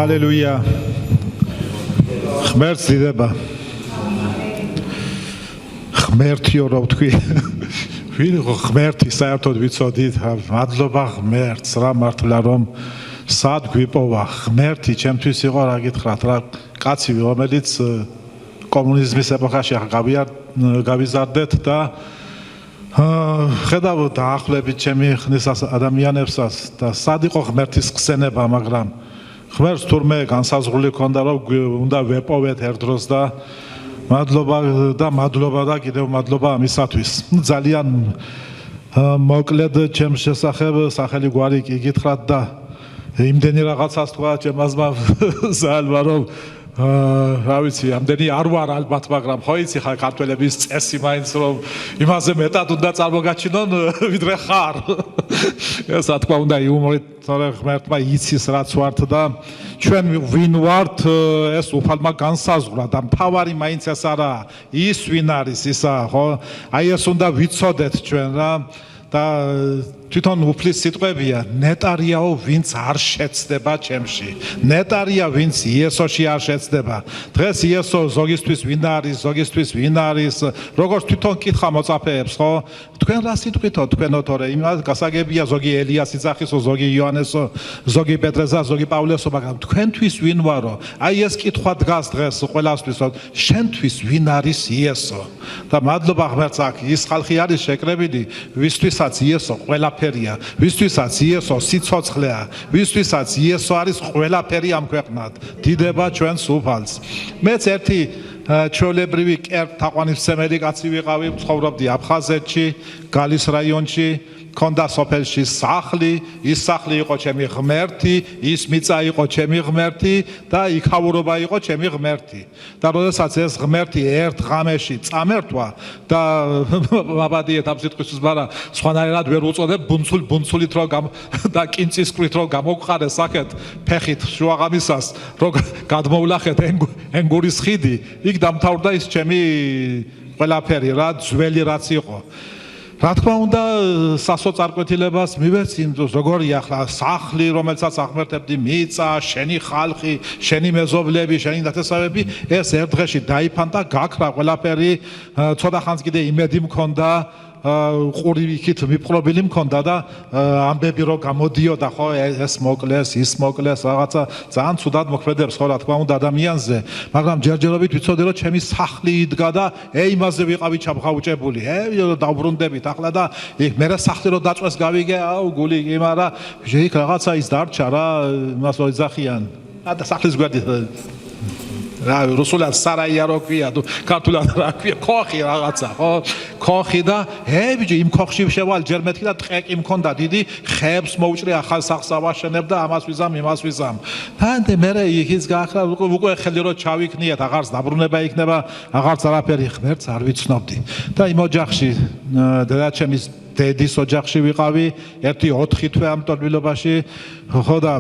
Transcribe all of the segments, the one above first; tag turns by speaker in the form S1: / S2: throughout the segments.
S1: Hallelujah. Ღმერთს დიდება. ღმერთიო რა ვთქვი. ვინ ღმერთი საერთოდ ვიცოდით, მადლობა ღმერთს რა მართლა რომ სად გვიპოვა ღმერთი ჩემთვის იყო რა გითხრათ რა კაცი რომელიც კომუნიზმის ეპოქაში გავიზარდეთ და ხედავ დაახლოებით ჩემი ხნის ადამიანებსაც და სად იყო ღმერთის ხსენება მაგრამ ღმერთს თურმე განსაზღვრული ქონდა რომ უნდა ვეპოვეთ ერთ დროს და მადლობა და კიდევ მადლობა ამისათვის ძალიან მოკლედ ჩემს შესახებ სახელი გვარი კი გითხრათ და იმდენი რაღაცას თქვა ჩემ აზმა ზალმა რომ რა ვიცი ამდენი არ ვარ ალბათ მაგრამ ხო იცი ხა ქართველების წესი მაინც რომ იმაზე მეტად უნდა წარმოგაჩინონ ვიდრე ხარ ეს რა თქმა უნდა იუმორით თორე ღმერთმა იცის რაც ვართ და ჩვენ ვინ ვართ ეს უფალმა განსაზღვრა და მთავარი მაინც ეს არა ის ვინ არის ისა ხო აი ეს უნდა ვიცოდეთ ჩვენ რა და თვითონ უფლის სიტყვებია ნეტარიაო ვინც არ შეცდება ჩემში ნეტარია ვინც იესოში არ შეცდება დღეს იესო ზოგისთვის ვინ არის როგორც თვითონ კითხა მოწაფეებს ხო თქვენ რა სიტყვითო თქვენო თორე იმას გასაგებია ზოგი ელიას იცახისო ზოგი იოანესო ზოგი პეტრესა ზოგი პავლესო მაგრამ თქვენთვის ვინ ვარო აი ეს კითხვა დგას დღეს ყველასთვის შენთვის ვინ არის იესო და მადლობა ღმერთს აქ ის ხალხი არის შეკრებილი ვისთვისაც იესო ყველაფერია ვისთვისაც იესო სიცოცხლეა ვისთვისაც იესო არის ყველაფერი ამ ქვეყნად დიდება ჩვენს უფალს მეც ერთი ჩვეულებრივი თაყვანისმცემელი კაცი ვიყავი ცხოვრობდი აფხაზეთში გალის რაიონში ქონდა სოფელში სახლი ის სახლი იყო ჩემი ღმერთი ის მიწა იყო ჩემი ღმერთი და იქაურობა იყო ჩემი ღმერთი და როდესაც ეს ღმერთი ერთ ღამეში წამერთვა და მაბადიეთ ამ სიტყვის მაგრამ სხვანაირად ვერ უწოდებ ბუნცულით რომ და კინწისკვრით რომ გამოგყარე საკეთ ფეხით შუაღამისას რომ გადმოვლახეთ ენგურის ხიდი იქ დამთავრდა ის ჩემი ყველაფერი რა ძველი რაც იყო რა თქმა უნდა სასოწარკვეთილებას მივეცინდოს როგორია ახლა სახლი რომელსაც აღმერთებდი მიწა შენი ხალხი შენი მეზობლები შენი ნათესავები ეს ერთ დღეში დაიფანტა გაქრა ყველაფერი ცოტა ხანს კიდე იმედი მქონდა ყური იქით მიპყრობილი მქონდა და ამბები რომ გამოდიოდა ხო ეს მოკლეს ის მოკლეს რაღაცა ძალიან ცუდად მოქმედებს ხო რა თქმა უნდა ადამიანზე მაგრამ ჯერჯერობით ვიცოდი რომ ჩემი სახლი იდგა და იმაზე ვიყავი ჩამღაუჭებული დავბრუნდებით ახლა და იქ მე სახლი რომ დაწვეს გავიგე აუ გული კი მაგრამ იქ რაღაცა ის დარჩა რა იმას რომ ეძახიან და სახლის გვერდი რა რუსულად სარაია რო ქვია თუ ქართულად რა ქვია ქოხი რაღაცა ხო ქოხი და ბიჭი იმ ქოხში შევალ ჯერ მეთქი და ტყეკი მქონდა დიდი ხეებს მოუჭრე ახალ სახლს ავაშენებ და ამას ვიზამ იმას ვიზამ და მე ის გახრა უკვე ხელი რო ჩავიქნიეთ აღარც დაბრუნება იქნება აღარც არაფერი ღმერთს არ ვიცნობდი და იმ ოჯახში დედაჩემის დედის ოჯახში ვიყავი ერთი 4 თვე ამ ტოლვილობაში ხო და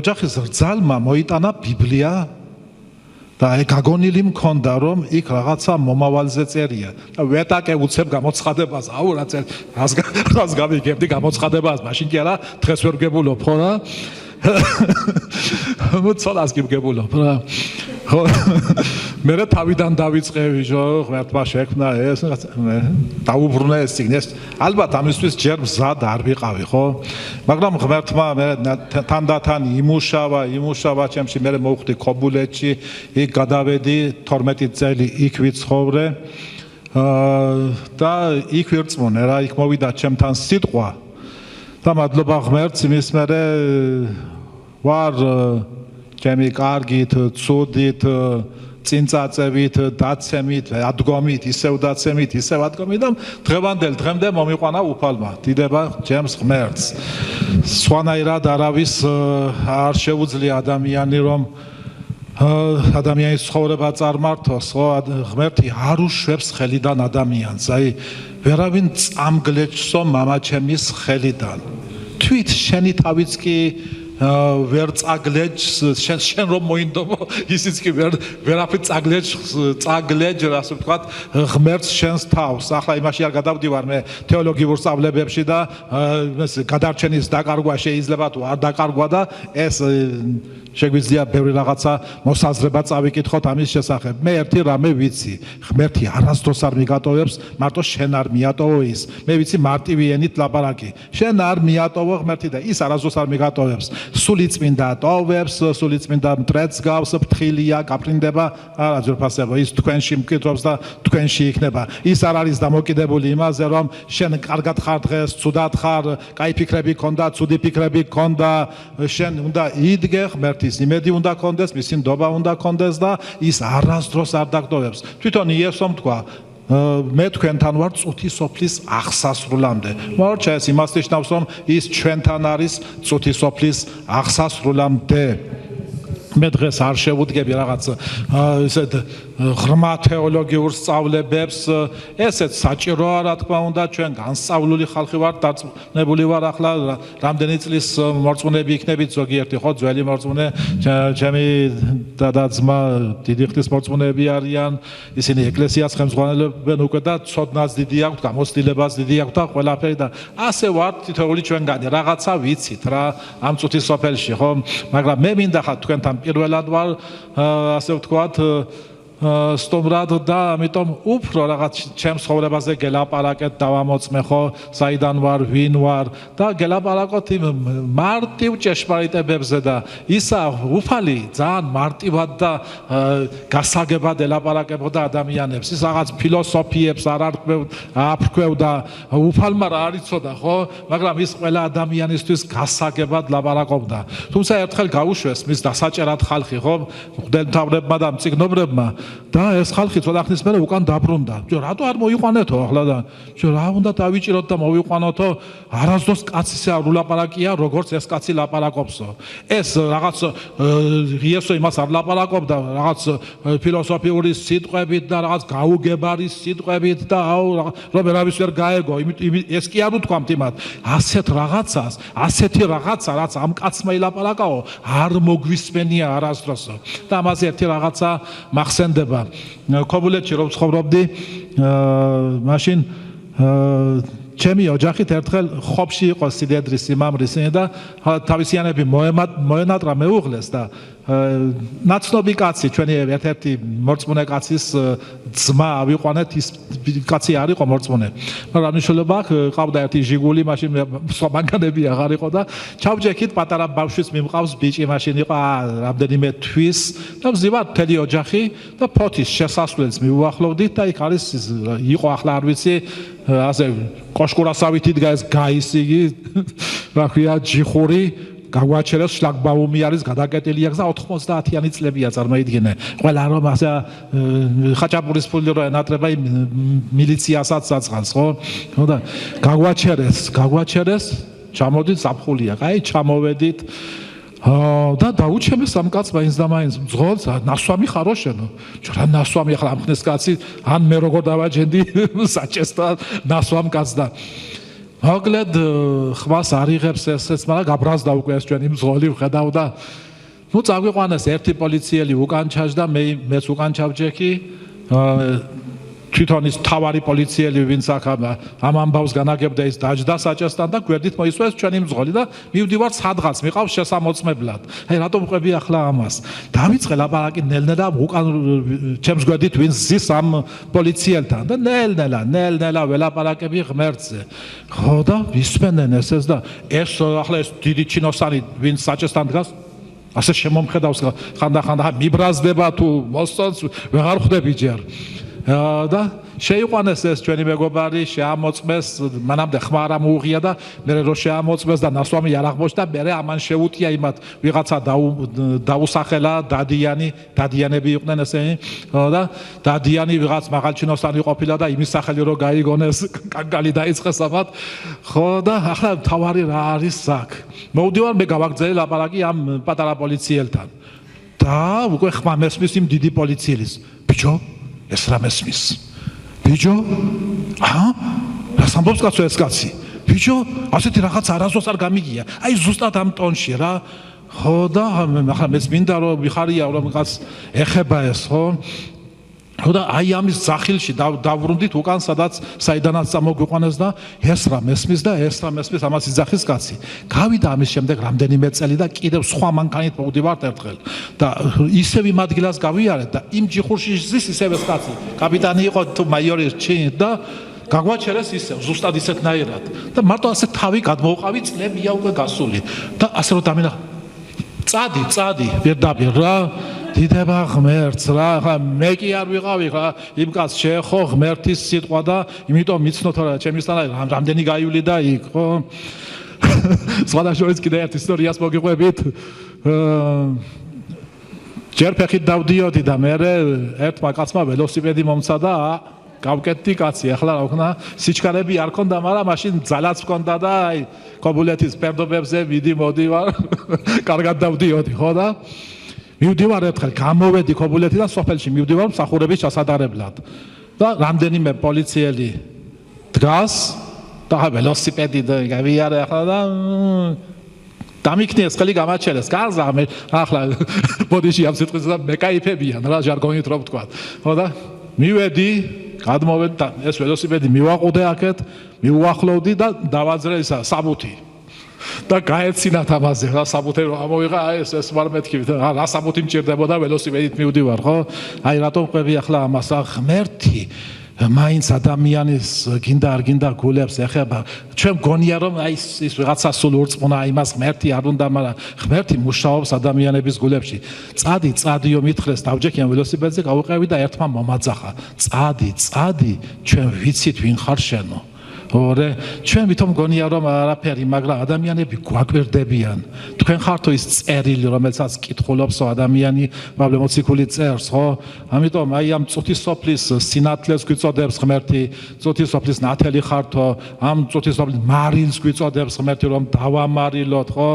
S1: ოჯახის რძალმა მოიტანა ბიბლია და გაგონილი მქონდა რომ იქ რაღაცა მომავალზე წერია და ვეტაკე უცებ გამოცხადებას აუ რას გავიგებდი გამოცხადებას მაშინ კი არა დღეს ვერ გებულობ ხო რა მოცოლას გიბგებულობ რა ხო მე თავიდან დავიწყევი ღმერთმა შექმნა ეს დაუბრუნე ეს ციგნი ალბათ ამისთვის ჯერ მზად არ ვიყავი ხო მაგრამ ღმერთმა მე თანდათან იმუშავა ჩემში მე მოვხვდი ქობულეთში იქ გადავედი 12 წელი იქ ვიცხოვრე და იქ ვირწმუნე რა იქ მოვიდა ჩემთან სიტყვა და მადლობა ღმერთს იმის მერე ვარ ჩემი კარგით, ცუდით, წინწაწევით, დაცემით, ადგომით, ისევ დაცემით, ისევ ადგომით და დღევანდელ დღემდე მომიყვანა უფალმა. დიდება ჩემს ღმერთს. სხვანაირად არავის არ შეუძლია ადამიანი რომ ადამიანის ცხოვრება წარმართოს, ხო, ღმერთი არ უშვებს ხელიდან ადამიანს. აი, ვერავინ წამგლეჭსო მამაჩემის ხელიდან. თვით შენი თავიც კი ვერ წაგლეჯს შენ რომ მოინდობო ისიც კი ვერაფრით წაგლეჯ ასე ვთქვათ ღმერთს შენს თავს ახლა იმაში არ გადავდივარ მე თეოლოგიურ სწავლებებში და გადარჩენის დაკარგვა შეიძლება თუ არ დაკარგვა და ეს შეგვიძლია ბევრი რაღაცა მოსაზრება წავიკითხოთ ამის შესახებ მე ერთი რამე ვიცი ღმერთი არასდროს არ მიგატოვებს მარტო შენ არ მიატოვო ის მე ვიცი მარტივი ენით ლაპარაკი შენ არ მიატოვო ღმერთი და ის არასდროს არ მიგატოვებს სულიწმინდა ტოვებს სულიწმინდა მტრედს გავს ფრთხილია გაფრინდება არა ძვირფასება ის თქვენში მკითხავს და თქვენში იქნება ის არ არის დამოკიდებული იმაზე რომ შენ კარგად ხარ დღეს ცუდად ხარ კაი ფიქრები გქონდა ცუდი ფიქრები გქონდა შენ უნდა იდგე ღმერთის იმედი უნდა გქონდეს მისი ნდობა უნდა გქონდეს და ის არასდროს არ დაგტოვებს თვითონ იესომ თქვა მე თქვენთან ვარ წუთი სოფლის აღსასრულამდე. მორჩა ეს იმას ნიშნავს რომ ის ჩვენთან არის წუთი სოფლის აღსასრულამდე. მე დღეს არ შევუდგები რაღაც ისეთ ღრმა თეოლოგიურ სწავლებებს ესეც საჭიროა რა თქმა უნდა ჩვენ განსწავლული ხალხი ვართ დარწმუნებული ვარ ახლა რამდენი წლის მორწმუნეები იქნებით ზოგიერთი ხო ძველი მორწმუნე ჩემი დადაძმა დიდი ხნის მორწმუნეები არიან ისინი ეკლესიას ხელმძღვანელებენ უკვე და ცოდნაც დიდი აქვთ გამოცდილებას დიდი აქვთ და ყველაფერი და ასე ვართ თითოეული ჩვენგანი რაღაცა ვიცით რა ამ წუთის სოფელში ხო მაგრამ მე მინდა ხა თქვენთან პირველად ვარ ასე ვთქვათ სტუმრად და ამიტომ უფრო რაღაც ჩემს ცხოვრებაზე გელაპარაკეთ დავამოწმე ხო საიდან ვარ ვინ ვარ და გელაპარაკოთ იმ მარტივ ჭეშმარიტებებზე და ისა უფალი ძალიან მარტივად და გასაგებად ელაპარაკებოდა ადამიანებს ის რაღაც ფილოსოფიებს არ აფრქვევდა უფალმა რა არ იცოდა ხო მაგრამ ის ყველა ადამიანისთვის გასაგებად ლაპარაკობდა თუმცა ერთხელ გაუშვეს მის დასაჭერად ხალხი ხო მღვდელმთავრებმა და მწიგნობრებმა და ეს ხალხი ცოტა ხნის მერე უკან დაბრუნდა. რატო არ მოიყვანეთო ახლა და რა უნდა დავიჭიროთ და მოვიყვანოთო? არასდროს კაცისა რულაპარაკია, როგორც ეს კაცი ლაპარაკობსო. ეს რაღაც იესო იმას არ ლაპარაკობდა, რაღაც ფილოსოფიური სიტყვებით და რაღაც გაუგებარი სიტყვებით და რომ ერავის ვერ გაეგო. ეს კი არ უთქვამთ იმათ. ასეთ რაღაცას, ასეთი რაღაცა, რაც ამ კაცმა ილაპარაკაო, არ მოგვისმენია არასდროსო. და ამაზე ერთი რაღაცა მახსენდება ქობულეთში რომ ცხოვრობდი მაშინ ჩემი ოჯახით ერთხელ ხობში იყო სიდედრის სიმამრის და თავისიანები მოენატრა მეუღლეს და ნაცნობი კაცი ჩვენი ერთ-ერთი მორწმუნე კაცის ძმა ავიყვანეთ ის კაცი არ იყო მორწმუნე მაგრამ მნიშვნელობა ყავდა ერთი ჟიგული მაშინ სხვა მანქანები აღარ იყო და ჩავჯექით პატარა ბავშვის მიმყავს ბიჭი მაშინ იყო რამდენიმე თვის და ვზივართ მთელი ოჯახი და ფოთის შესასვლელს მივუახლოვდით და იქ არის იყო ახლა არ ვიცი ასე კოშკურასავით იდგა ეს გაისიგი რა ქვია ჯიხური გაგვაჩერეს შლაგბაუმი არის გადაკეტილი აქვს და 90-იანი წლებია წარმოიდგინე ყველა რომ ასე ხაჭაპურის ფული რო ენატრება მილიციასაც საწყალს ხო და გაგვაჩერეს ჩამოდით საფხულია კაი ჩამოვედით და დაუჩემეს ამ კაცს მაინც და მაინც მძღოლს ნასვამი ხარო შენო რა ნასვამი ახლა ამ ხნის კაცი ან მე როგორ დავაჯენდი საჭესთან ნასვამ კაცს და მოკლედ ხმას არიღებს ესეც მაგრამ გაბრაზდა უკვე ეს ჩვენი მძღოლი ვხედავ და ნუ წაგვიყვანეს ერთი პოლიციელი უკან ჩაჯდა მეც უკან ჩავჯექი თვითონ ის თავარი პოლიციელი ვინც ამ ამბავს განაგებდა ის დაჯდა საჭესთან და გვერდით მოისვეს ჩვენი მძღოლი და მივდივართ სადღაც მიყავს შესამოწმებლად აი რატომ ყვები ახლა ამას დავიწყე ლაპარაკი ნელ-ნელა უკან ჩემს გვერდით ვინც ზის ამ პოლიციელთან და ნელ-ნელა ველაპარაკები ღმერთზე ხო და ისმენენ ესეც და ეს ახლა ეს დიდი ჩინოსანი ვინც საჭესთან დგას ასე შემომხედავს ხანდახან მიბრაზდება თუ მოსწონს ვეღარ ხვდები ჯერ და შეიყვანეს ეს ჩვენი მეგობარი შეამოწმეს მანამდე ხმა არ მოუღია და მე რო შეამოწმეს და ნასვამი არ აღმოჩნდა მე ამან შეუტია იმათ ვიღაცა დაუსახელა დადიანები იყვნენ ესენი და დადიანი ვიღაც მაღალჩინოსანი ყოფილა და იმის სახელი რო გაიგონეს კანკალი დაიწყეს ამათ ხო და ახლა თავარი რა არის აქ მოვდივარ მე გავაგზავნე ლაპარაკი ამ პატარა პოლიციელთან და უკვე ხმა მესმის იმ დიდი პოლიცielis ბიჭო ეს რა მესმის ბიჭო რას ამბობს კაცო ეს კაცი ბიჭო, ასეთი რაღაც არასდროს არ გამიგია. აი ზუსტად ამ ტონში რა. ხო და ახლა მეც მინდა რომ მიხარია რომ რაღაც ეხება ეს, ხო? ხო და აი ამის ზახილში დავბრუნდით უკან სადაც საიდანაც წამოგვიყვანეს და ეს რა მესმის და ეს რა მესმის ამას იძახის კაცი. გავიდა ამის შემდეგ რამდენიმე წელი და კიდევ სხვა მანქანით მოვდივართ ერთხელ და ისევ იმ ადგილას გავიარეთ და იმ ჯიხურში ზის ისევ ეს კაცი კაპიტანი იყო თუ მაიორი რჩინით და გაგვაჩერეს ისევ ზუსტად ისეთნაირად და მარტო ასე თავი გადმოვყავი წლებია უკვე გასული და ასე რომ დამინახ წადი პირდაპირ რა დიდება ღმერთს რა ხა მე კი არ ვიყავი ხა იმ კაცს შეეხო ღმერთის სიტყვა და იმიტომ მიცნოთ რა ჩემისთანა რამდენი გაივლი და იქ ხო სხვადასხვა კიდე ერთ ისტორიას მოგიყვებით ჯერ ფეხით დავდიოდი და მე ერთმა კაცმა ველოსიპედი მომცა და გავკეთდი კაცი ახლა რა ვქნა სიჩქარები არ ქონდა მაგრამ მაშინ ძალაც ქონდა და აი კობულეთის ფერდობებზე მიდი მოდივარ კარგად დავდიოდი ხო და მივდივარ ერთხელ გამოვედი კობულეთიდან სოფელში მივდივარ მსახურების ჩასადარებლად და რამდენიმე პოლიციელი დგას და ველოსიპედი გავიარე ახლა და დამიქნიეს ხელი გამაჩერეს გარზა მე ახლა ბოდიში ამ სიტყვის და მეკაიფებიან რა ჟარგონით რო ვთქვა ხო და მივედი გადმოვედი და ეს ველოსიპედი მივაყუდე აქეთ მივუახლოვდი და დავაძრე ისა საბუთი და გაეცინათ ამაზე რა საბუთი რომ ამოვიღა ეს ვარ მეთქი რა საბუთი მჭირდებოდა ველოსიპედით მივდივარ ხო აი რატომ ყვები ახლა ამას ღმერთი მაინც ადამიანის გინდა არ გინდა გულებს ეხება ჩვენ გონია რომ აი ის ვიღაცა სულ ურწმუნა იმას ღმერთი არ უნდა მაგრამ ღმერთი მუშაობს ადამიანების გულებში წადიო მითხრეს დავჯექიან ველოსიპედზე გავუყევი და ერთმა მომაძახა წადი ჩვენ ვიცით ვინ ხარ შენო ორე ჩვენ ვითომ გონია რომ არაფერი მაგრამ ადამიანები გვაკვირდებიან თქვენ ხართო ის წერილი რომელსაც კითხულობს ადამიანი პავლე მოციქული წერს ხო ამიტომ აი ამ წუთის სოფლის სინათლეს გვიწოდებს ღმერთი წუთის სოფლის ნათელი ხართო ამ წუთის სოფლის მარილს გვიწოდებს ღმერთი რომ დავამარილოთ ხო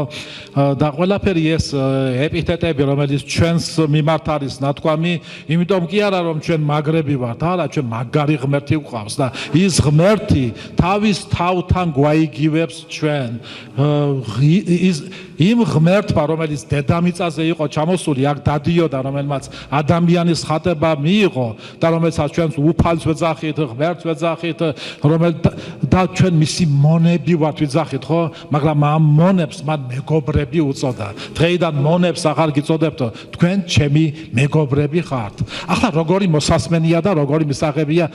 S1: და ყველაფერი ეს ეპითეტები რომელიც ჩვენს მიმართ არის ნათქვამი იმიტომ კი არა რომ ჩვენ მაგრები ვართ არა ჩვენ მაგარი ღმერთი გვყავს და ის ღმერთი თავის თავთან გვაიგივებს ჩვენ იმ ღმერთმა რომელიც დედამიწაზე იყო ჩამოსული აქ დადიოდა რომელმაც ადამიანის ხატება მიიღო და რომელსაც ჩვენს უფალს ვეძახით ღმერთს ვეძახით და ჩვენ მისი მონები ვართ ვიძახით ხო მაგრამ ამ მონებს მან მეგობრები უწოდა დღეიდან მონებს აღარ გიწოდებთო თქვენ ჩემი მეგობრები ხართ ახლა როგორი მოსასმენია და როგორი მისაღებია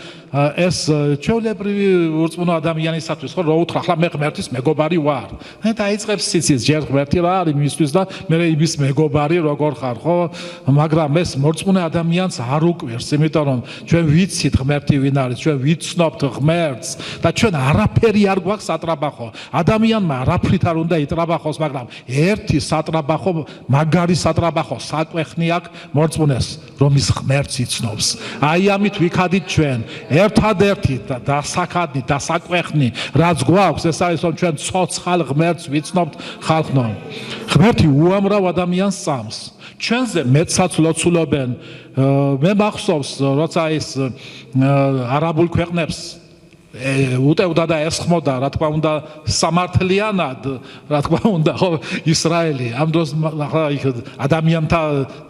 S1: ეს ჩვეულებრივი ურწმუნო ადამიანისათვის ხო რო უთხრა ახლა მე ღმერთის მეგობარი ვარ და დაიწყებს სიცის ჯერ ღმერთი რა არის მისთვის და მე იმის მეგობარი როგორ ხარ ხო მაგრამ ეს მორწმუნე ადამიანს არ უკვირს იმიტომ რომ ჩვენ ვიცით ღმერთი ვინ არის ჩვენ ვიცნობთ ღმერთს და ჩვენ არაფერი არ გვაქვს სატრაბახო ადამიანმა არაფრით არ უნდა იტრაბახოს მაგრამ ერთი სატრაბახო მაგარი სატრაბახო საკვეხნი აქვს მორწმუნეს რომ ის ღმერთს იცნობს აი ამით ვიქადით ჩვენ ერთადერთი და საკადნი და საკვეხნი რაც გვაქვს ეს არის რომ ჩვენ ცოცხალ ღმერთს ვიცნობთ ხალხო ღმერთი უამრავ ადამიანს წამს ჩვენზე მეცაც ლოცულობენ მე მახსოვს როცა ის არაბულ ქვეყნებს უტევდა და ესხმოდა რა თქმა უნდა სამართლიანად რა თქმა უნდა ხო ისრაელი ამ დროს ადამიანთა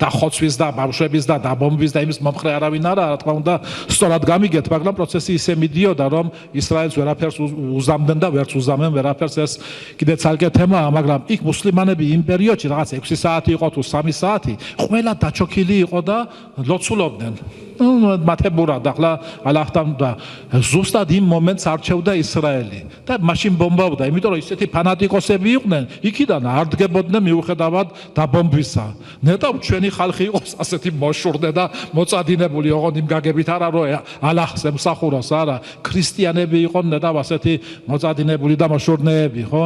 S1: დახოცვის და ბავშვების და დაბომბვის და იმის მომხრე არავინ არა რა თქმა უნდა სწორად გამიგეთ მაგრამ პროცესი ისე მიდიოდა რომ ისრაელს ვერაფერს უზამდნენ და ვერც უზამენ ვერაფერს ეს კიდე ცალკე თემაა მაგრამ იქ მუსლიმანები იმ პერიოდში რაღაც 6 საათი იყო თუ 3 საათი ყველა დაჩოქილი იყო და ლოცულობდნენ მათებურად ახლა ალაჰთან და ზუსტად იმ მომენტს არჩევდა ისრაელი და მაშინ ბომბავდა იმიტომ რომ ისეთი ფანატიკოსები იყვნენ იქიდან არ დგებოდნენ მიუხედავად დაბომბვისა ნეტავ ჩვენი ხალხი იყოს ასეთი მოშურნე და მოწადინებული ოღონდ იმ გაგებით არა რომ ალაჰს ემსახუროს არა ქრისტიანები იყვნენ ნეტავ ასეთი მოწადინებული და მოშურნეები ხო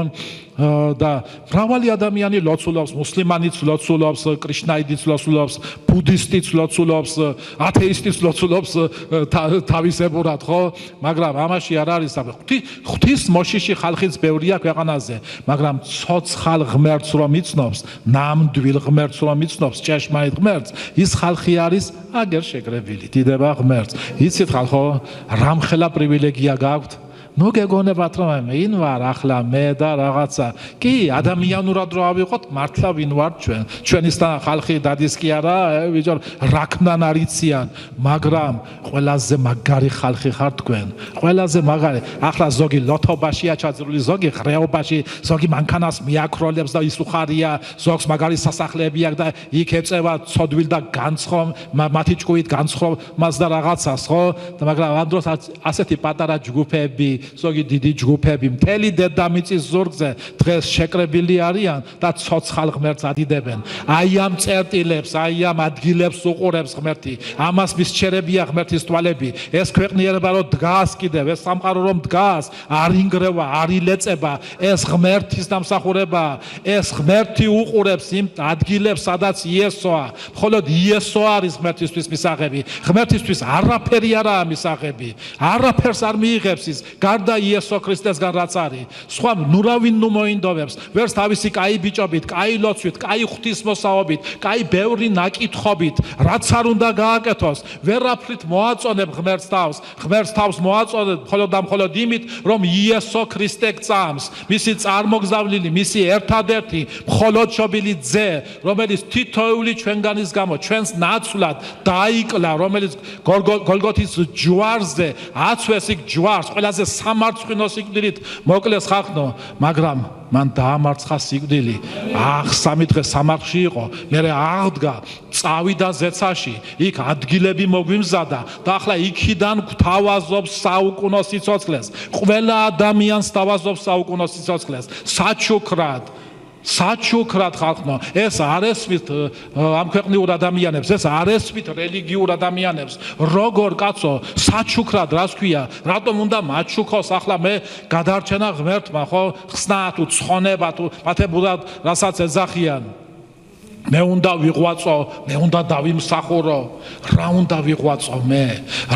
S1: და მრავალი ადამიანი ლოცულობს მუსლიმანიც ლოცულობს კრიშნაიდიც ლოცულობს ბუდისტიც ლოცულობს ათეისტიც ლოცულობს თავისებურად ხო მაგრამ ამაში არ არის ღვთის მოშიში ხალხიც ბევრია ქვეყანაზე მაგრამ ცოცხალ ღმერთს რომ იცნობს ნამდვილ ღმერთს რომ იცნობს ჭეშმარიტ ღმერთს ის ხალხი არის აგერ შეკრებილი დიდება ღმერთს იცით ხალხო რამხელა პრივილეგია გაქვთ ნუ გეგონებათ რომ ვინ ვარ ახლა მე და რაღაცა კი ადამიანურად რო ავიღოთ მართლა ვინ ვარ ჩვენისთან ხალხი დადის კი არა ბიჭო რაკნან არიციან მაგრამ ყველაზე მაგარი ხალხი ხართ თქვენ ყველაზე მაგარი ახლა ზოგი ლოთობაშია ჩაძრული ზოგი ღრეობაში ზოგი მანქანას მიაქროლებს და ის უხარია ზოგს მაგარი სასახლეები აქვს და იქ ეწევა ცოდვილ და განცხომ მათი ჭკუით განცხრომას და რაღაცას ხო და მაგრამ ამ დროს ასეთი პატარა ჯგუფები ზოგი დიდი ჯგუფები მთელი დედამიწის ზურგზე დღეს შეკრებილი არიან და ცოცხალ ღმერთს ადიდებენ აი ამ წერტილებს აი ამ ადგილებს უყურებს ღმერთი ამას მისჩერებია ღმერთის თვალები ეს ქვეყნიერება რომ დგას კიდევ ეს სამყარო რომ დგას არ ინგრევა არ ილეწება ეს ღმერთის დამსახურება ეს ღმერთი უყურებს იმ ადგილებს სადაც იესოა მხოლოდ იესო არის ღმერთისთვის მისაღები ღმერთისთვის არაფერი არაა მისაღები არაფერს არ მიიღებს ის გარდა იესო ქრისტესგან რაც არის სხვა ნურავინ ნუ მოინდომებს ვერც თავისი კაი ბიჭობით კაი ლოცვით კაი ღვთისმოსაობით კაი ბევრი ნაკითხობით რაც არ უნდა გააკეთოს ვერაფრით მოაწონებ ღმერთს თავს მოაწონებ მხოლოდ და მხოლოდ იმით რომ იესო ქრისტე გწამს მისი წარმოგზავნილი მისი ერთადერთი მხოლოდ შობილი ძე რომელიც თითოეული ჩვენგანის გამო ჩვენს ნაცვლად დაიკლა რომელიც გოლგოთის ჯვარზე აცვეს იქ ჯვარს ყველაზე სამარცხვინო სიკვდილით მოკლეს ხალხო მაგრამ მან დაამარცხა სიკვდილი 3 დღე სამარხში იყო მერე აღდგა წავიდა ზეცაში იქ ადგილები მოგვიმზადა და ახლა იქიდან გვთავაზობს საუკუნო სიცოცხლეს ყველა ადამიანს თავაზობს საუკუნო სიცოცხლეს საჩუქრად ხალხო ეს არ ესმით ამ ქვეყნიურ ადამიანებს ეს არ ესმით რელიგიურ ადამიანებს როგორ კაცო საჩუქრად რას ქვია რატომ უნდა მაჩუქოს ახლა მე გადარჩენა ღმერთმა ხო ხსნა თუ ცხონება თუ მათებურად რასაც ეძახიან მე უნდა ვიღვაწო მე უნდა დავიმსახურო რა უნდა ვიღვაწო მე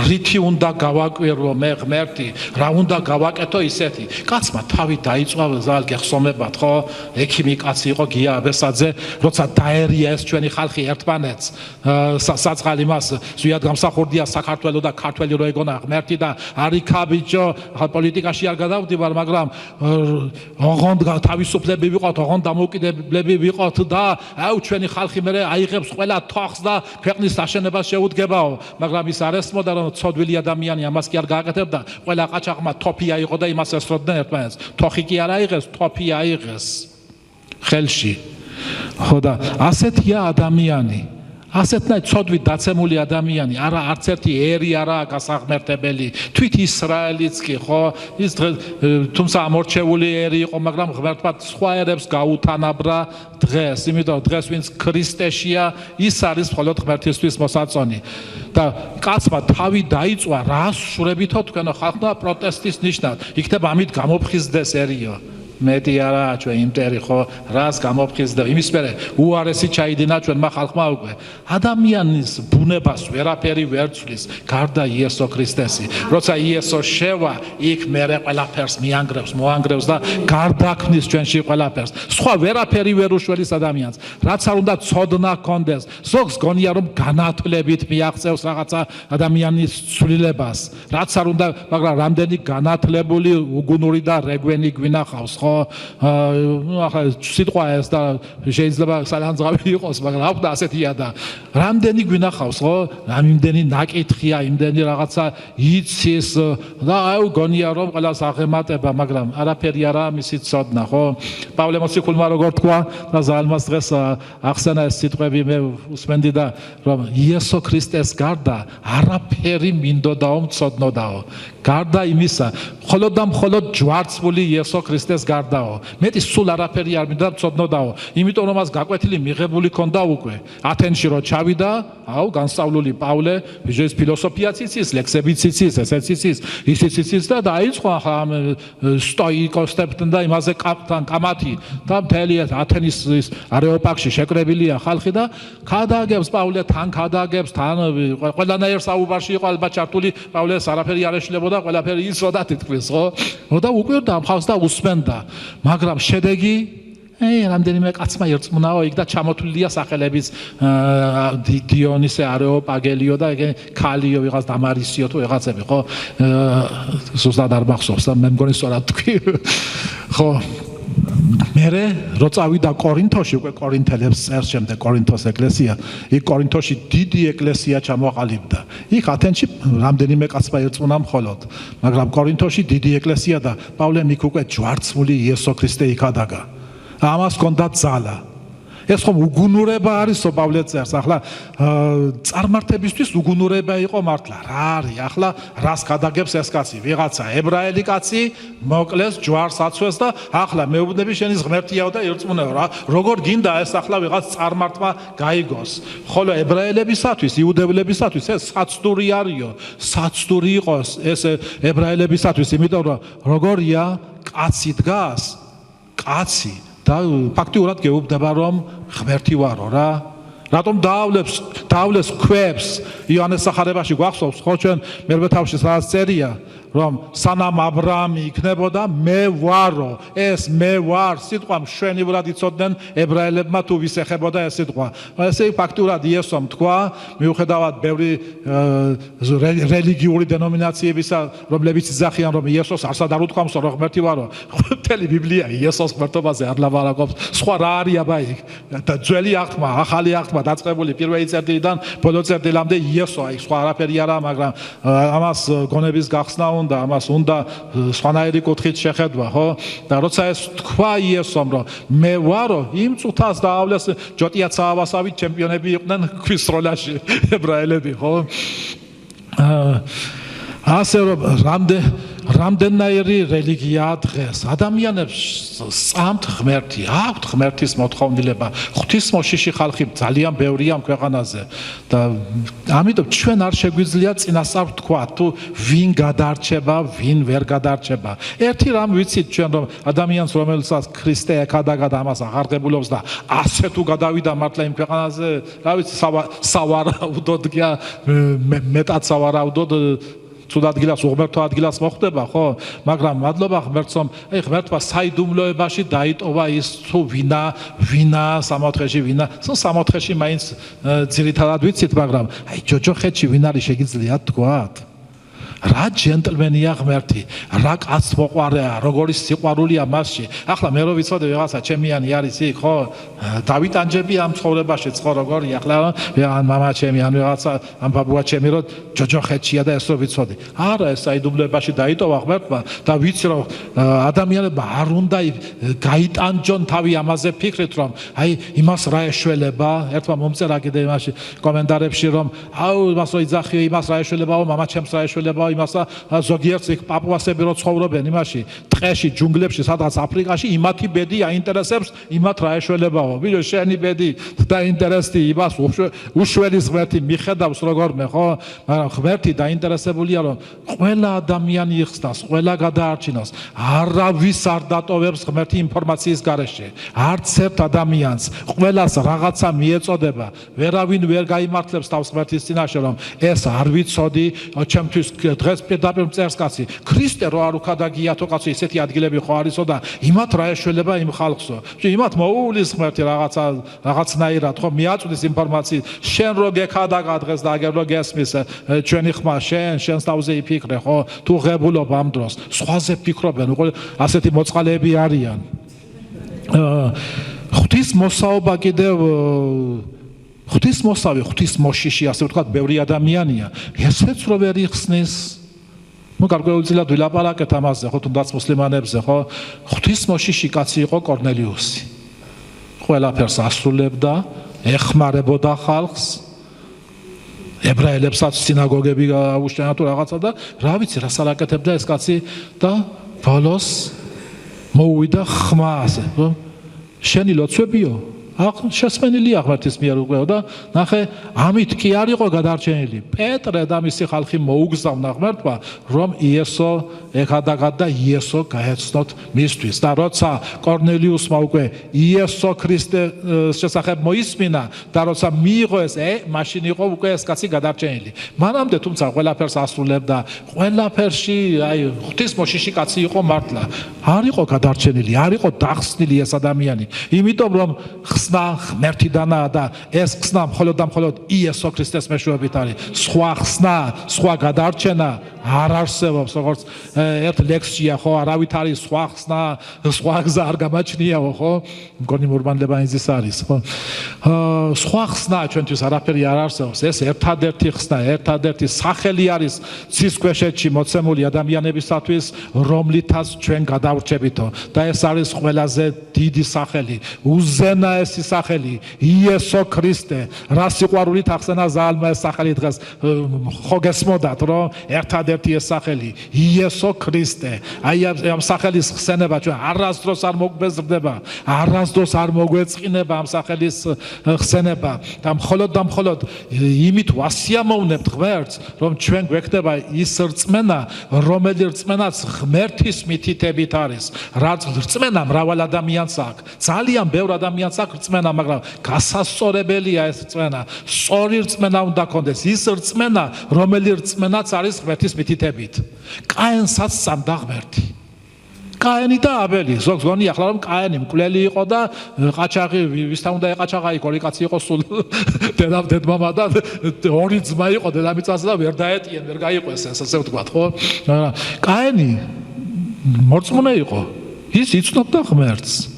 S1: რითი უნდა გავაკვირო მე ღმერთი რა უნდა გავაკეთო ისეთი კაცმა თავი დაიწვა ზალ გეხსომებათ ხო ექიმი კაცი იყო გია აბესაძე როცა დაერია ეს ჩვენი ხალხი ერთმანეთს საწყალი მას ზვიად გამსახურდია საქართველოს და ქართველი რო ეგონა ღმერთი და არიქა ბიჭო პოლიტიკაში არ გადავდივარ მაგრამ ოღონდ თავისუფლები ვიყოთ ოღონდ დამოუკიდებლები ვიყოთ და აუ ჩვენი ხალხი მე აიღებს ყველა თოხს და ქვეყნის აშენებას შეუდგებაო მაგრამ ის არ ესმოდა რომ ცოდვილი ადამიანი ამას კი არ გააკეთებდა ყველა ყაჩაღმა თოფი აიღო და იმას ესროდნენ ერთმანეთს თოხი კი არ აიღეს თოფი აიღეს ხელში ხო და ასეთია ადამიანი ასეთნაირ ცოდვით დაცემული ადამიანი არა არც ერთი ერი არაა გასაღმერთებელი თვით ისრაელიც კი ხო ის თუმცა ამორჩეული ერი იყო მაგრამ ღმერთმა სხვა ერებს გაუთანაბრა დღეს იმიტომ დღეს ვინც ქრისტეშია ის არის მხოლოდ ღმერთისთვის მოსაწონი და კაცმა თავი დაიწვა რას შურებითო თქვენო ხალხმა პროტესტის ნიშნად იქნება ამით გამოფხიზდესერიო მეტი არა ჩვენ იმტერი ხო რას გამოფხიზდა იმის მერე უარესი ჩაიდინა ჩვენმა ხალხმა უკვე ადამიანის ბუნებას ვერაფერი ვერ ცვლის გარდა იესო ქრისტესი როცა იესო შევა იქ მერე ყველაფერს მიანგრევს მოანგრევს და გარდაქმნის ჩვენში ყველაფერს სხვა ვერაფერი ვერ უშველის ადამიანს რაც არ უნდა ცოდნა ჰქონდეს ზოგს გონია რომ განათლებით მიაღწევს რაღაცა ადამიანის ცვლილებას რაც არ უნდა მაგრამ რამდენი განათლებული უგუნური და რეგვენი გვინახავს ახლა სიტყვა ეს და შეიძლება სალანძღავი იყოს მაგრამ აქვს ასეთია და რამდენი გვინახავს ხო რამდენი ნაკითხია იმდენი რაღაცა იცის და აუ გონია რომ ყველას აღემატება მაგრამ არაფერი არაა მისი ცოდნა ხო პავლე მოციქულმა როგორ თქვა და ზალმას დღეს ახსენა ეს სიტყვები მე უსმენდი და რომ იესო ქრისტეს გარდა არაფერი მინდოდაო მცოდნოდაო გარდა იმისა მხოლოდ და მხოლოდ ჯვარცმული იესო ქრისტეს გარდაო მეტი სულ არაფერი არ მინდა მცოდნოდაო იმიტომ რომ მას გაკვეთილი მიღებული ქონდა უკვე ათენში რო ჩავიდა აუ განსწავლული პავლე ბიჟის ფილოსოფიაც იცის ლექსებიც იცის ესეც იცის ისიც იცის და დაიწყო ახლა სტოიკოსებთან და იმაზე კამათი და მთელი ათენის არეოპაგში შეკრებილია ხალხი და ქადაგებს პავლე თან ქადაგებს თან ყველანაირ საუბარში იყო ალბათ ჩართული პავლეს არაფერი არ ეშლებოდა ყველაფერი იცოდა თითქმის ხო და უკვირდა მხავს და უსმენდა მაგრამ შედეგი რამდენიმე კაცმა ერწმუნაო იქ და ჩამოთვლილია სახელების დიონისე, არეოპაგელიო და კალიო ვიღაც დამარისიო თუ ვიღაცები, ხო? ზუსტად არ მახსოვს და მე მგონი სწორად თქვი. ხო. მერე რო წავიდა კორინთოში, უკვე კორინთელებს წერს შემდეგ კორინთოს ეკლესია, იქ კორინთოში დიდი ეკლესია ჩამოყალიბდა. იქ ათენში რამდენიმე კაცმა ერწმუნა მხოლოდ, მაგრამ კორინთოში დიდი ეკლესია და პავლემ იქ უკვე ჯვარცმული იესო ქრისტე იქ ადაგა. ამას ჰქონდა ძალა. ეს ხომ უგუნურება არისო პავლე წერს, ახლა წარმართებისთვის უგუნურება იყო მართლა. რა არის? ახლა რას გადაგებს ეს კაცი? ვიღაცა ებრაელი კაცი მოკლეს ჯვარს აცვეს და ახლა მეუბნები შენი ღმერთიაო და ერწმუნეო რა. როგორ გინდა ეს ახლა ვიღაც წარმართმა გაიგოს? ხოლო ებრაელებისათვის, იუდეველებისათვის ეს საცდური არისო, საცდური იყოს ეს ებრაელებისათვის, იმიტომ რომ როგორია კაცი დგას, კაცი და ფაქტიურად გეუბნება რომ ღმერთი ვარო რა. რატომ დაავლეს ქვებს იონეს სახარებაში გვახსოვს ხო ჩვენ მერვე თავში სადაც წერია რომ სანამ აბრაამი იქნებოდა მე ვარო ეს მე ვარ სიტყვა მშვენივრად იცოდნენ ებრაელებმა თუ ვის ეხებოდა ეს სიტყვა ესე ფაქტურად იესომ თქვა მიუხედავად ბევრი რელიგიური დენომინაციებისა რომლებიც იძახიან რომ იესოს არსად არ უთქვამსო რომ ღმერთი ვარო მთელი ბიბლია იესოს ღმერთობაზე არ ლაპარაკობს სხვა რა არის აბა იქ და ძველი აღთქმა ახალი აღთქმა დაწყებული პირველი წერტილიდან ბოლო წერტილამდე იესოა იქ სხვა არაფერი არა მაგრამ ამას გონების გახსნა და ამას უნდა სხვანაირი კუთხით შეხედვა, ხო? და როცა ეს თქვა იესომ, რომ მე ვარო, იმ წუთას დაავლეს ჯოტია ცაავასავით ჩემპიონები იყვნენ ქვისროლაში ებრაელები, ხო? ასე რომ რამდენნაირი რელიგიაა დღეს. ადამიანებს სწამთ ღმერთი, აქვთ ღმერთის მოთხოვნილება. ღვთისმოშიში ხალხი ძალიან ბევრია ქვეყანაზე და ამიტომ ჩვენ არ შეგვიძლია წინასწარ თქვა თუ ვინ გადარჩება, ვინ ვერ გადარჩება. ერთი რამ ვიცით ჩვენ რომ ადამიანს რომელსაც ქრისტე ეკადაგა და ამას აღარგებულობს და ასე თუ გადავიდა მართლა იმ ქვეყანაზე, რა ვიცი, სავარაუდოდ მეტად სავარაუდოდ ცუდ ადგილას უღმერთო ადგილას მოხვდება ხო მაგრამ მადლობა ღმერთსომ აი ღმერთმა საიდუმლოებაში დაიტოვა ის თუ ვინა სამოთხეში ვინა სამოთხეში მაინც ძირითადად ვიცით მაგრამ აი ჯოჯოხეთში ვინ არის შეგიძლიათ თქვათ რა ჯენტლმენია ღმერთი რა კაც მოყვარეა როგორი სიყვარულია მასში ახლა მე რო ვიცოდე ვიღაცა ჩემიანი არის იქ ხო დავით ანჯები ამ ცხოვრებაში ხო როგორია ახლა ან მამა ჩემი ან ვიღაცა ამ ბაბუა ჩემი რო ჯოჯოხეთშია და ეს რო ვიცოდე არა ეს საიდუმლოებაში დაიტოვა ღმერთმა და ვიცი რომ ადამიანებმა არ უნდა გაიტანჯონ თავი ამაზე ფიქრით რომ აი იმას რა ეშველება ერთმა მომწერა კიდე იმაში კომენტარებში რომ აუ იმას რო იძახიო იმას რა ეშველებაო მამა ჩემს რა ეშველება იმასა ზოგიერთს იქ პაპუასები რო ცხოვრობენ იმაში ტყეში ჯუნგლებში სადღაც აფრიკაში იმათი ბედი აინტერესებს იმათ რა ეშველებაო ვიდო შენი ბედი დაინტერესდი იმას უშველის ღმერთი მიხედავს როგორმე ხო მაგრამ ღმერთი დაინტერესებულია რომ ყველა ადამიანი იხსნას ყველა გადაარჩინოს არავის არ დატოვებს ღმერთი ინფორმაციის გარეშე არც ერთ ადამიანს ყველას რაღაცა მიეწოდება ვერავინ ვერ გაიმართლებს თავს ღმერთის წინაშე რომ ეს არ ვიცოდი ჩემთვის დღეს პირდაპირ წერს კაცი ქრისტე რო არ უკადაგიათო კაცო ისეთი ადგილები ხო არისო და იმათ რა ეშველება იმ ხალხსო იმათ მოუვლის ღმერთი რაღაცნაირად ხო მიაწვდის ინფორმაციის შენ რო გეკადაგა დღეს და აგერ რო გესმის ჩვენი ხმა შენს თავზე იფიქრე ხო თუ ღებულობ ამ დროს სხვაზე ფიქრობენ უკვე ასეთი მოწყალეები არიან ღვთის მოსაობა კიდევ ღვთისმოსავი, ღვთისმოშიში, ასე ვთქვათ, ბევრი ადამიანია. ესეც რო ვერ იხსნის, გარკვეულწილად ვილაპარაკეთ ამაზე, ხო, თუნდაც მუსლიმანებზე, ხო? ღვთისმოშიში კაცი იყო კორნელიუსი. ყველაფერს ასრულებდა, ეხმარებოდა ხალხს. ებრაელებსაც სინაგოგები აუშენა თუ რაღაცა და რა ვიცი, რა სალაკეთებდა ეს კაცი და ბოლოს მოუვიდა ხმა ასე, ხო? შენი ლოცვებიო შესმენილია ღმერთის მიერ უკვე და ნახე ამით კი არ იყო გადარჩენილი პეტრე და მისი ხალხი მოუგზავნა ღმერთმა რომ იესო ეხადაგად და იესო გაეცნოთ მისთვის და როცა კორნელიუსმა უკვე იესო ქრისტეს შესახებ მოისმინა და როცა მიიღო ეს მაშინ იყო უკვე ეს კაცი გადარჩენილი მანამდე თუმცა ყველაფერს ასრულებდა ყველაფერში აი ღვთისმოშიში კაცი იყო მართლა არ იყო გადარჩენილი არ იყო დახსნილი ეს ადამიანი იმიტომ რომ ხსნა ღმერთიდანაა და ეს ხსნა მხოლოდ და მხოლოდ იესო ქრისტეს მეშვეობით არის სხვა ხსნა სხვა გადარჩენა არ არსებობს როგორც ერთ ლექსია ხო არავით არის სხვა ხსნა სხვა გზა არ გამაჩნიაო ხო მგონი მურმანლებანიძის არის ხო სხვა ხსნა ჩვენთვის არაფერი არ არსებობს ეს ერთადერთი ხსნა ერთადერთი სახელი არის ცის ქვეშეთში მოცემული ადამიანებისათვის რომლითაც ჩვენ გადავრჩებითო და ეს არის ყველაზე დიდი სახელი უზენაესი სახელი იესო ქრისტე რა სიყვარულით ახსენა ზალმა ეს სახელი დღეს ხო გესმოდათ რომ ერთადერთი ეს სახელი იესო ქრისტე აი ამ სახელის ხსენება ჩვენ არასდროს არ მოგვეზრდება არასდროს არ მოგვეწყინება ამ სახელის ხსენება და მხოლოდ იმით ვასიამოვნებთ ღმერთს რომ ჩვენ გვექნება ის რწმენა რომელი რწმენაც ღმერთის მითითებით არის რა რწმენა მრავალ ადამიანს აქვს ძალიან ბევრ ადამიანს აქვს რწმენა მაგრამ გასასწორებელია ეს რწმენა სწორი რწმენა უნდა ქონდეს ის რწმენა რომელი რწმენაც არის ღმერთის მითითებით კაენსაც სწამდა ღმერთი კაენი და აბელი ზოგს გონი ახლა რომ კაენი მკვლელი იყო და ყაჩაღი ვისთან უნდა ეყაჩაღა იქ ორი კაცი იყო სულ დედმამა და ორი ძმა იყო დედამიწაზე და ვერ დაეტიენ ვერ გაიყვეს ასე ვთქვათ ხო კაენი მორწმუნე იყო ის იცნობდა ღმერთს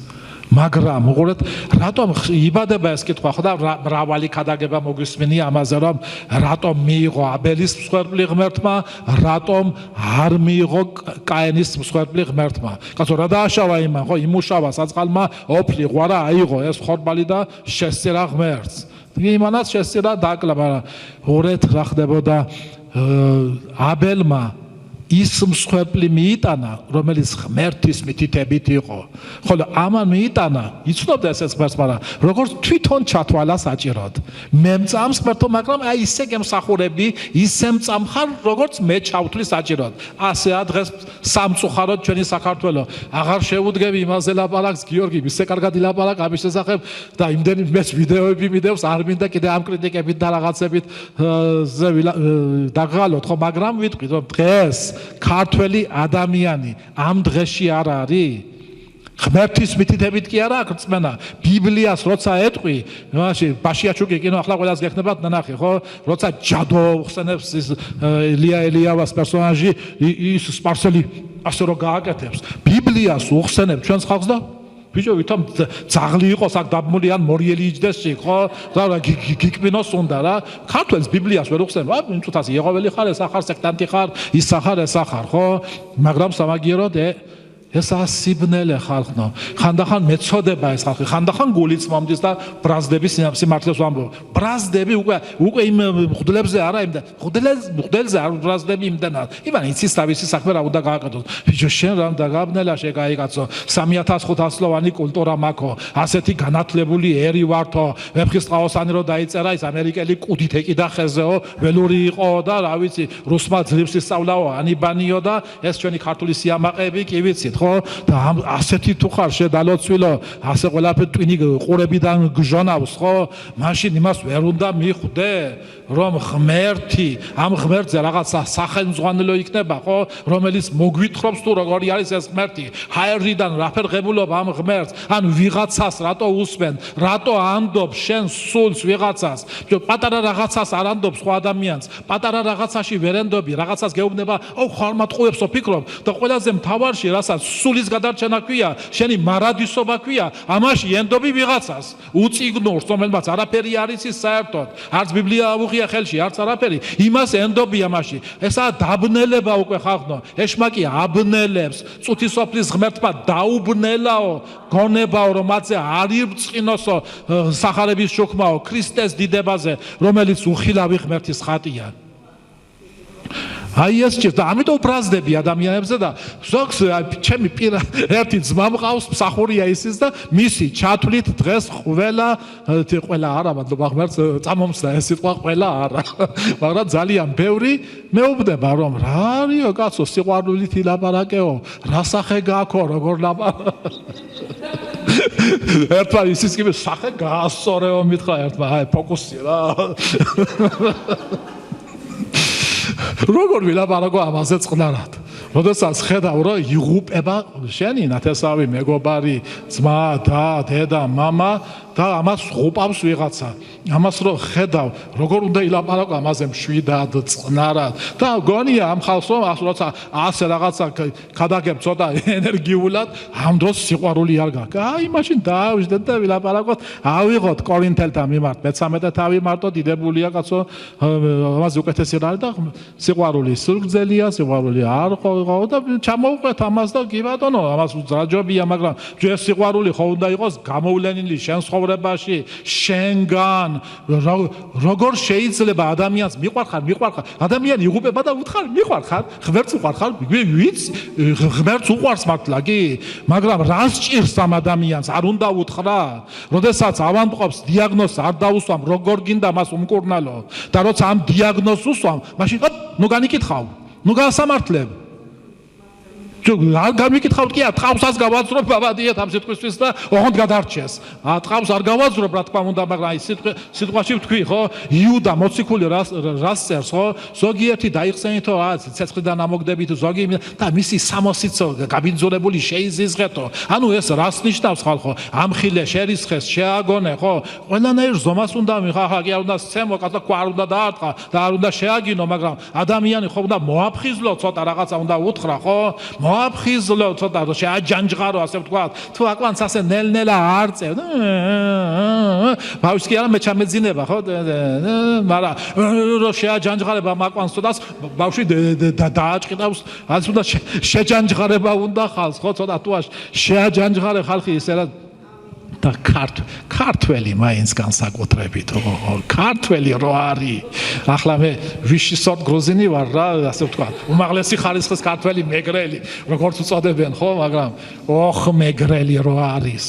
S1: მაგრამ უყურეთ რატომ იბადება ეს კითხვა ხო და მრავალი ქადაგება მოგვისმენია ამაზე რომ რატომ მიიღო აბელის მსხვერპლი ღმერთმა რატომ არ მიიღო კაენის მსხვერპლი ღმერთმა კაცო რა დააშავა იმან ხო იმუშავა საწყალმა ოფლი ღვარა აიღო ეს ხორბალი და შესწირა ღმერთს იმანაც შესწირა დაკლა მაგრამ უყურეთ რა ხდებოდა აბელმა ის მსხვერპლი მიიტანა რომელიც ღმერთის მითითებით იყო ხოლო ამან მიიტანა იცნობდა ესეც ღმერთს მაგრამ როგორც თვითონ ჩათვალა საჭიროდ მე მწამს ღმერთო მაგრამ აი ისე გემსახურები ისე მწამხარ როგორც მე ჩავთვლი საჭიროდ ასეა დღეს სამწუხაროდ ჩვენი საქართველო აღარ შეუდგები იმაზე ლაპარაკს გიორგი ისე კარგად ილაპარაკ ამის შესახებ და იმდენი მეც ვიდეოები მიდევს არ მინდა კიდე ამ კრიტიკებით და რაღაცებით დაგღალოთ ხო მაგრამ ვიტყვი რომ დღეს ქართველი ადამიანი ამ დღეში არ არის ღმერთის მითითებით კი არა აქვს რწმენა ბიბლიას როცა ეტყვი მაშინ ბაშიაჩუკი კინო ახლა ყველას გექნებათ ნანახი ხო როცა ჯადო ხსენებს ის ელიავას პერსონაჟი ის სპარსელი ასე რომ გააკეთებს ბიბლიას უხსენებ ჩვენს ხალხს და ბიჭო ვითომ ძაღლი იყოს აქ დაბმული ან მორიელი იჯდეს ხო და გიკმინოს უნდა რა ქართველს ბიბლიას ვერ უხსენებ იმ წუთას იეღოველი ხარ ეს ახარ სექტანტი ხარ ის ახარ ეს ახარ ხო მაგრამ სამაგიეროდ ეს ასიბნელე ხალხნო ხანდახან მეწოდება ეს ხალხი ხანდახან გულიც მომდის და ბრაზდების სიმართლეს ვამბობ ბრაზდები უკვე იმ მღვდლებზე არა იმდა მღვდელზე არ ბრაზდები იმდანა იმან იცის თავისი საქმე რა უნდა გააკეთოს ბიჭო შენ რა უნდა გაბნელა შეგაიკაცო 3500 ლოვანი კულტურა მაქო ასეთი განათლებული ერი ვართო ვეფხისტყაოსანი რო დაიწერა ის ამერიკელი კუდით ეკიდა ხეზეო ველური იყო და რა ვიცი რუსმა ძლივს ისწავლაო ანიბანიო და ეს ჩვენი ქართული სიამაყეები კი ვიცით ხო და ასეთი თუ ხარ შედალოცვილო ასე ყველაფერი ტვინი ყურებიდან გჟონავს ხო მაშინ იმას ვერ უნდა მიხვდე რომ ღმერთი ამ ღმერთზე რაღაცა სახელმძღვანელო იქნება ხო რომელიც მოგვითხრობს თუ როგორი არის ეს ღმერთი ჰაერიდან რაფერ ღებულობ ამ ღმერთს ან ვიღაცას რატო უსმენ რატო ანდობ შენ სულს ვიღაცას პატარა რაღაცას არ ანდობ სხვა ადამიანს პატარა რაღაცაში ვერ ენდობი რაღაცას გეუბნება ხარმატყუებსო ფიქრობ და ყველაზე მთავარში რასაც სულის გადარჩენა ქვია შენი მარადისობა ქვია ამაში ენდობი ვიღაცას უწიგნურს რომელმაც არაფერი არის ის საერთოდ არც ბიბლია აუღია ხელში არც არაფერი იმას ენდობი ამაში ესაა დაბნელება უკვე ხალხო ეშმაკი აბნელებს წუთისოფლის ღმერთმა დაუბნელაო გონებაო რომ მათზე არ იბწყინოსო სახარების შუქმაო ქრისტეს დიდებაზე რომელიც უხილავი ღმერთის ხატია აი ეს ჭირს და ამიტომ ბრაზდები ადამიანებზე და ზოგს ჩემი ერთი ძმა მყავს მსახურია ისიც და მისი ჩათვლით დღეს ყველა არა მადლობა ღმერთს წამომსდა ეს სიტყვა ყველა არა მაგრამ ძალიან ბევრი მეუბნება რომ რა არისო კაცო სიყვარულით ილაპარაკეო რა სახე გააქო როგორ ერთმა ისიც კი სახე გაასწორეო მითხრა ერთმა აი ფოკუსი რა როგორ ვილაპარაკო ამაზე წყნარად როდესაც ხედავ რომ იღუპება შენი ნათესავი მეგობარი ძმა და დედა მამა და ამას ღუპავს ვიღაცა ამას რომ ხედავ როგორ უნდა ილაპარაკო ამაზე მშვიდად წყნარად და გონია ამ ხალხს რომ როცა ასე რაღაცა ქადაგებ ცოტა ენერგიულად ამ დროს სიყვარული არ გაქვს აი მაშინ დაავიჯდეთ და ვილაპარაკოთ ავიღოთ კორინთელთა მიმართ მე-13 თავი მარტო დიდებულია კაცო ამაზე უკეთესი რა არის და სიყვარული სულგძელია სიყვარული არ ყო და ჩამოვყვეთ ამას და კი ბატონო ამას ძაჯობია მაგრამ ჯერ სიყვარული ხო უნდა იყოს გამოვლენილი შენ ცხოვრებაში შენგან როგორ შეიძლება ადამიანს მიყვარხარ ადამიანი იღუპება და უთხარ მიყვარხარ ღმერთს უყვარხარ ვიცი ღმერთს უყვარს მართლა კი მაგრამ რას ჭირს ამ ადამიანს არ უნდა უთხრა როდესაც ავანტყოფს დიაგნოზს არ დაუსვამ როგორ გინდა მას უმკურნალო და როცა ამ დიაგნოზს უსვამ მაშინ ნუ განიკითხავ ნუ გასამართლებ არ გამიკითხავთ კი ტყავსაც გავაძრობ ბაბადიეთ ამ სიტყვისთვის და ოღონდ გადარჩეს ტყავს არ გავაძრობ რა თქმა უნდა მაგრამ აი სიტყვაში ვთქვი ხო იუდა მოციქული რას წერს ხო ზოგიერთი დაიხსენითო ცეცხლიდან ამოგდებით ზოგი და მისი 60-იც გაბინძურებული შეიზიზღეთო ანუ ეს რას ნიშნავს ხალხო ამხილე შერისხეს შეაგონე ხო ყველანაირ ზომას უნდა მიხახა კი არ უნდა სცემო კაცო არ უნდა დაარტყა და არ უნდა შეაგინო მაგრამ ადამიანი ხო უნდა მოაფხიზლო ცოტა რაღაცა უნდა უთხრა ხო მოაფხიზლო ცოტა რომ შეაჯანჯღარო ასე ვთქვათ თუ აკვანს ასე ნელ-ნელა არ წევ ბავშვი არა მე ჩამეძინება ხო მაგრამ რომ შეაჯანჯღარება მაკვანს ცოტას ბავშვი დააჭყიდავს ასე უნდა შეჯანჯღარება უნდა ხალხს ხო ცოტა თუ შეაჯანჯღარე ხალხი ისე რა და ქართველი მაინც განსაკუთრებით ქართველი რო არის ახლა მე ვიშისოთ გროზინი ვარ რა ასე ვთქვათ უმაღლესი ხარისხის ქართველი მეგრელი როგორც უწოდებენ ხო მაგრამ ოხ მეგრელი რო არის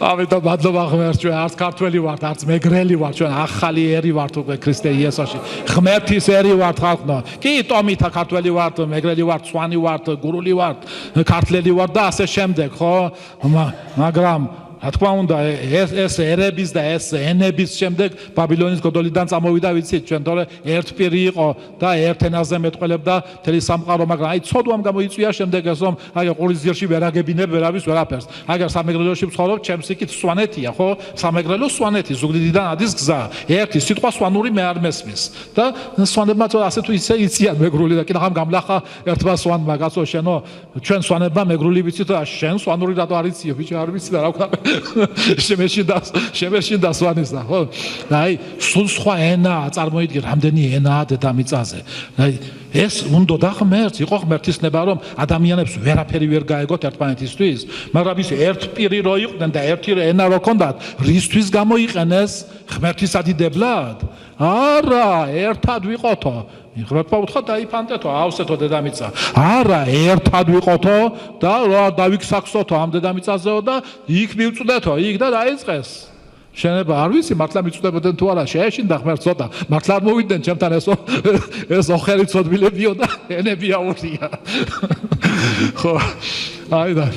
S1: ამიტომ მადლობა ღმერთს ჩვენ არც ქართველი ვართ არც მეგრელი ვართ ჩვენ ახალი ერი ვართ უკვე ქრისტე იესოში ღმერთის ერი ვართ ხალხო კი ტომითა ქართველი ვართ მეგრელი ვართ სვანი ვართ გურული ვართ ქართლელი ვარ და ასე შემდეგ ხო მაგრამ რა თქმა უნდა ეს ერების და ეს ენების შემდეგ ბაბილონის გოდოლიდან წამოვიდა ვიცით ჩვენ თორე ერთ პირი იყო და ერთ ენაზე მეტყველებდა მთელი სამყარო მაგრამ აი ცოდვამ გამოიწვია შემდეგ ეს რომ აი ყურისძირში ვერ აგებინებ ვერავის ვერაფერს აგერ სამეგრელოში ვცხოვრობ ჩემს იქით სვანეთია ხო სამეგრელო სვანეთი ზუგდიდიდან ადის გზა ერთი სიტყვა სვანური მე არ მესმის და სვანებმა ასე თუ ისე იციან მეგრული და კიდე ამ გამლახა ერთმა სვანმა კაცო შენო ჩვენ სვანებმა მეგრული ვიცით და შენ სვანური რატო არ იციო ბიჭო არ ვიცი და რა ვქნა შემეშინდა სვანისა ხო აი სულ სხვა ენა წარმოიდგინე რამდენი ენაა დედამიწაზე აი ეს უნდა და ღმერთს იყო ღმერთის ნება რომ ადამიანებს ვერაფერი ვერ გაეგოთ ერთმანეთისთვის მაგრამ ის ერთ პირი რო იყვნენ და ერთი ენა რო ქონდათ რისთვის გამოიყენეს ღმერთის ადიდებლად არა ერთად ვიყოთო ღმერთმა უთხრა დაიფანტეთო ავსეთო დედამიწა არა ერთად ვიყოთო და დავიქსაქსოთო ამ დედამიწაზეო და იქ მივწვდეთო იქ და დაიწყეს შენება არ ვიცი მართლა მიწვდებოდნენ თუ არა შეეშინდა ღმერთს ცოტა მართლა არ მოვიდნენ ჩემთან ეს ოხერი ცოდვილებიო და ენები აურია ხო აი და